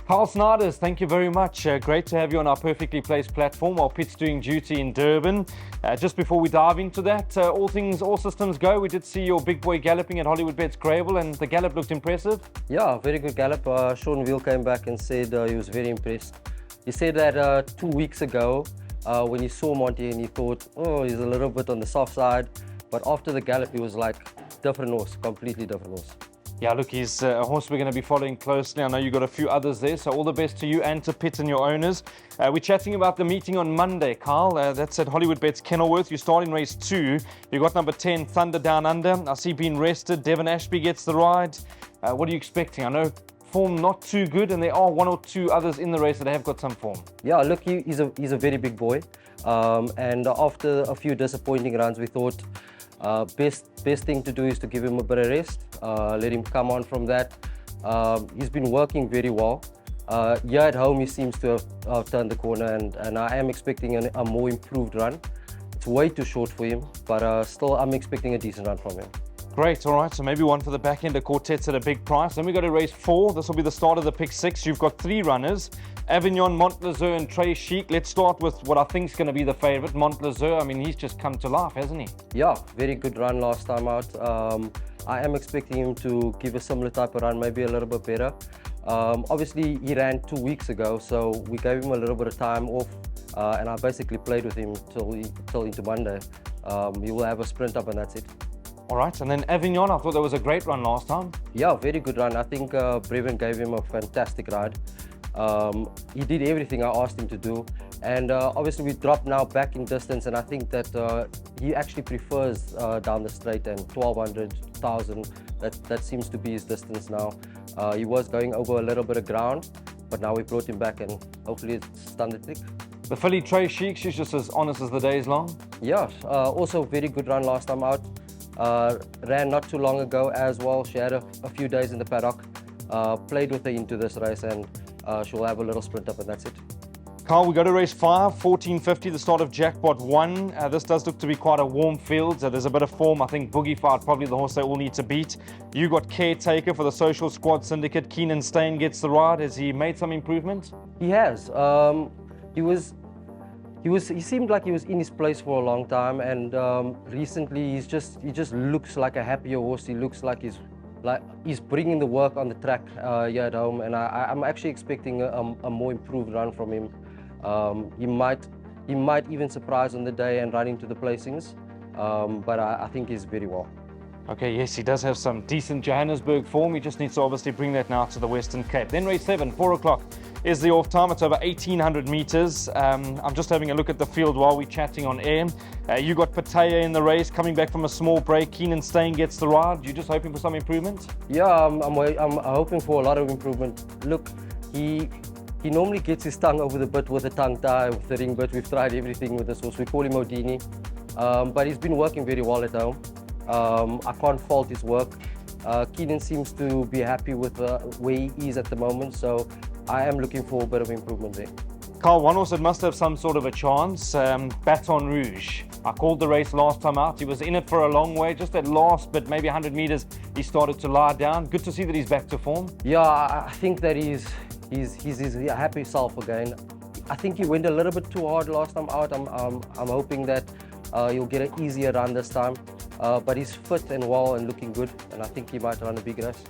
Carl Snyders, thank you very much. Great to have you on our perfectly placed platform while Pitt's doing duty in Durban. Just before we dive into that, all systems go. We did see your big boy galloping at Hollywood Bets Gravel, and the gallop looked impressive. Yeah, very good gallop. Sean Wheel came back and said he was very impressed. He said that 2 weeks ago, when he saw Monty, and he thought, oh, he's a little bit on the soft side. But after the gallop, he was like, different horse, completely different horse. Yeah, look, he's a horse we're going to be following closely. I know you've got a few others there, so all the best to you and to Pitt and your owners. We're chatting about the meeting on Monday, Carl. That's at Hollywood Bets Kenilworth. You start in race 2. You got number 10, Thunder Down Under. I see being rested. Devon Ashby gets the ride. What are you expecting? I know form not too good, and there are one or two others in the race that have got some form. Yeah, look, he's a very big boy. And after a few disappointing runs, we thought best thing to do is to give him a bit of rest, let him come on from that. He's been working very well. Here at home, he seems to have turned the corner, and I am expecting a more improved run. It's way too short for him, but still I'm expecting a decent run from him. Great, all right, so maybe one for the back end of quartets at a big price. Then we go to race 4. This will be the start of the pick 6. You've got 3 runners, Avignon, Montlezeur and Trey Chic. Let's start with what I think is going to be the favourite, Montlezeur. I mean, he's just come to life, hasn't he? Yeah, very good run last time out. I am expecting him to give a similar type of run, maybe a little bit better. Obviously, he ran 2 weeks ago, so we gave him a little bit of time off, and I basically played with him till into Monday. He will have a sprint up and that's it. All right, and then Avignon, I thought that was a great run last time. Yeah, very good run. I think Brevin gave him a fantastic ride. He did everything I asked him to do, and obviously we dropped now back in distance, and I think that he actually prefers down the straight, and 1200, 1000, that seems to be his distance now. He was going over a little bit of ground, but now we brought him back, and hopefully it's done the trick. The filly Trey Chic, she's just as honest as the day's long. Yeah, also very good run last time out. Ran not too long ago as well. She had a few days in the paddock. Played with her into this race, and she'll have a little sprint up and that's it. Carl, we go to race 5, 1450, the start of Jackpot 1. This does look to be quite a warm field. There's a bit of form. I think Boogie Fight, probably the horse they all need to beat. You got Caretaker for the Social Squad Syndicate. Keenan Stain gets the ride. Has he made some improvement? He has. He seemed like he was in his place for a long time, and recently he just looks like a happier horse. He looks like he's bringing the work on the track here at home, and I'm actually expecting a more improved run from him. He might even surprise on the day and run into the placings, but I think he's very well. Okay, yes, he does have some decent Johannesburg form. He just needs to obviously bring that now to the Western Cape. Then race 7, 4 o'clock is the off time. It's over 1,800 meters. I'm just having a look at the field while we're chatting on air. You got Pattaya in the race, coming back from a small break. Keenan Stain gets the ride. You're just hoping for some improvement? Yeah, I'm hoping for a lot of improvement. Look, he normally gets his tongue over the bit with a tongue tie, with the ring bit. We've tried everything with this horse. We call him Odini, but he's been working very well at home. I can't fault his work. Keenan seems to be happy with where he is at the moment, so I am looking for a bit of improvement there. Carl, one horse that must have some sort of a chance, Baton Rouge. I called the race last time out. He was in it for a long way. Just that last bit, maybe 100 meters, he started to lie down. Good to see that he's back to form. Yeah, I think that he's his happy self again. I think he went a little bit too hard last time out. I'm hoping that he'll get an easier run this time. But he's fit and well and looking good, and I think he might run a big race.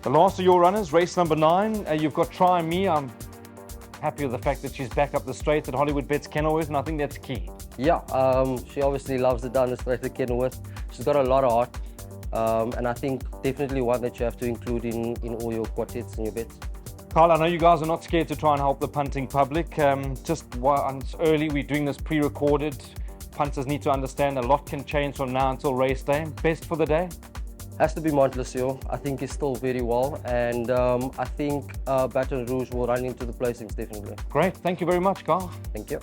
The last of your runners, race number 9. You've got Try Me. I'm happy with the fact that she's back up the straight at Hollywood Bets Kenilworth, and I think that's key. Yeah, she obviously loves it down the straight at Kenilworth. She's got a lot of heart, and I think definitely one that you have to include in all your quartets and your bets. Carl, I know you guys are not scared to try and help the punting public. Just while it's early, we're doing this pre-recorded. Punters need to understand a lot can change from now until race day. Best for the day? Has to be Montlezeur. I think he's still very well, and I think Baton Rouge will run into the placings definitely. Great. Thank you very much, Carl. Thank you.